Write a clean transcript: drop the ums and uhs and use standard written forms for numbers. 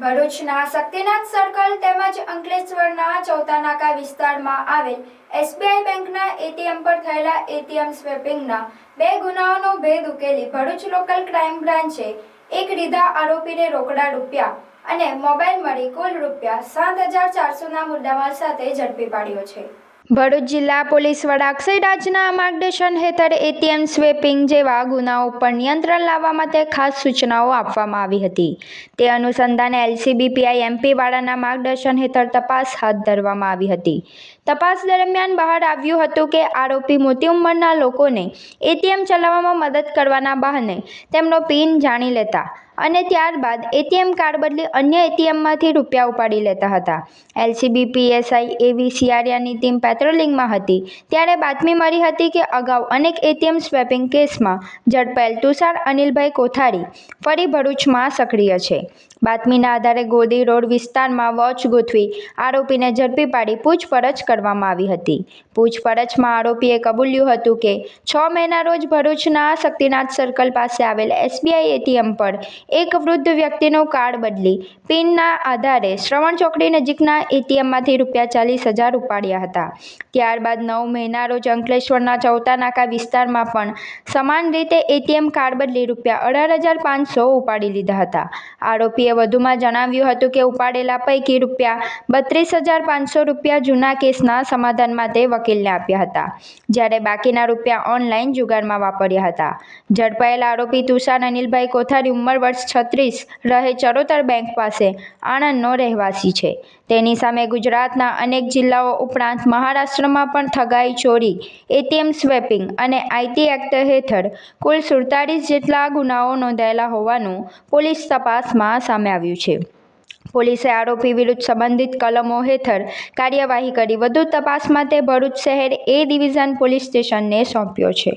ભરૂચના શક્તિનાથ સર્કલ તેમજ અંકલેશ્વરના ચૌતાનાકા વિસ્તારમાં આવેલ એસબીઆઈ બેંકના એટીએમ પર થયેલા એટીએમ સ્વેપિંગના 2 ગુનાઓનો ભેદ ઉકેલી ભરૂચ લોકલ ક્રાઇમ બ્રાન્ચે એક રીઢા આરોપીને રોકડા રૂપિયા અને મોબાઈલ મળી કુલ રૂપિયા 7,400ના મુદ્દામાલ સાથે ઝડપી પાડ્યો છે। ભરૂચ જિલ્લા પોલીસ વડા અક્ષય રાજના માર્ગદર્શન હેઠળ એટીએમ સ્વેપિંગ જેવા ગુનાઓ પર નિયંત્રણ લાવવા માટે ખાસ સૂચનાઓ આપવામાં આવી હતી। તે અનુસંધાને એલસીબી પીઆઈ એમપી વાળાના માર્ગદર્શન હેઠળ તપાસ હાથ ધરવામાં આવી હતી। તપાસ દરમિયાન બહાર આવ્યું હતું કે આરોપી મોટી ઉંમરના લોકોને એટીએમ ચલાવવામાં મદદ કરવાના બહાને તેમનો પિન જાણી લેતા અને ત્યારબાદ એટીએમ કાર્ડ બદલી અન્ય એટીએમમાંથી રૂપિયા ઉપાડી લેતા હતા। એલસીબી પીએસઆઈ એવી સિયારિયાની ટીમ પેટ્રોલિંગમાં હતી ત્યારે બાતમી મળી હતી કે અગાઉ અનેક એટીએમ સ્વેપિંગ કેસમાં ઝડપાયેલ તુષાર અનિલભાઈ કોથારી ફરી ભરૂચમાં સક્રિય છે। બાતમીના આધારે ગોદી રોડ વિસ્તારમાં વોચ ગોઠવી આરોપીને ઝડપી પાડી પૂછપરછ કરવામાં આવી હતી। પૂછપરછમાં આરોપીએ કબૂલ્યું હતું કે 6 મેના રોજ ભરૂચના શક્તિનાથ સર્કલ પાસે આવેલ એસબીઆઈ એટીએમ પર એક વૃદ્ધ વ્યક્તિનું કાર્ડ બદલી પિનના આધારે શ્રવણ ચોકડી નજીકના એટીએમમાંથી રૂપિયા 40,000 ઉપાડ્યા હતા। ત્યારબાદ 9 મેના રોજ અંકલેશ્વરના ચૌતાનાકા વિસ્તારમાં પણ સમાન રીતે એટીએમ કાર્ડ બદલી રૂપિયા 18,500 ઉપાડી લીધા હતા। આરોપીએ વધુમાં જણાવ્યું હતું કે ઉપાડેલા પૈકી રૂપિયા 32,500 રૂપિયા જૂના કેસના સમાધાન માટે વકીલને આપ્યા હતા, જ્યારે બાકીના રૂપિયા ઓનલાઈન જુગારમાં વાપર્યા હતા। ઝડપાયેલ આરોપી તુષાર અનિલભાઈ કોથારી ઉંમર વર્ષ 36 રહે ચરોતર બેંક પાસે આણંદનો રહેવાસી છે। તેની સામે ગુજરાતના અનેક જિલ્લાઓ ઉપરાંત મહારાષ્ટ્રમાં પણ ઠગાઈ, ચોરી, એટીએમ સ્વેપિંગ અને આઈટી એક્ટ હેઠળ કુલ 47 જેટલા ગુનાઓ નોંધાયેલા હોવાનું પોલીસ તપાસમાં સામે આવ્યું છે। પોલીસે આરોપી વિરુદ્ધ સંબંધિત કલમો હેઠળ કાર્યવાહી કરી વધુ તપાસ માટે ભરૂચ શહેર એ ડિવિઝન પોલીસ સ્ટેશનને સોંપ્યો છે।